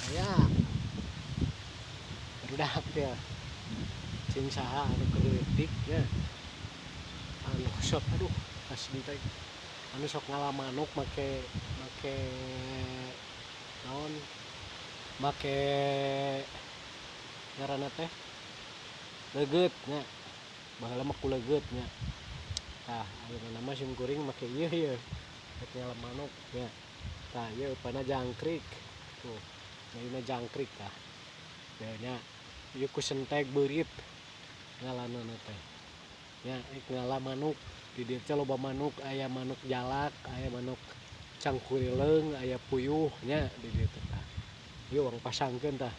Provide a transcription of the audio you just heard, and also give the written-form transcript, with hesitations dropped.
aya barudak ya cing saha anu kerleutik nya anu sok aduh asli teh anu sok ngalamanuk make naon make ngaranna teh leget nya baheula mah ku leget nya tah ayeuna mah sim kuring make ieu make ngalamanuk nya tah ieu upana jangkrik tuh ngaina jangkrik tah nya ieu ku sentek beurit ngalanana teh nya ngala manuk di dieu teh loba manuk aya manuk jalak aya manuk cangkurileung aya puyuh nya di dieu teh tah ieu urang pasangkeun tah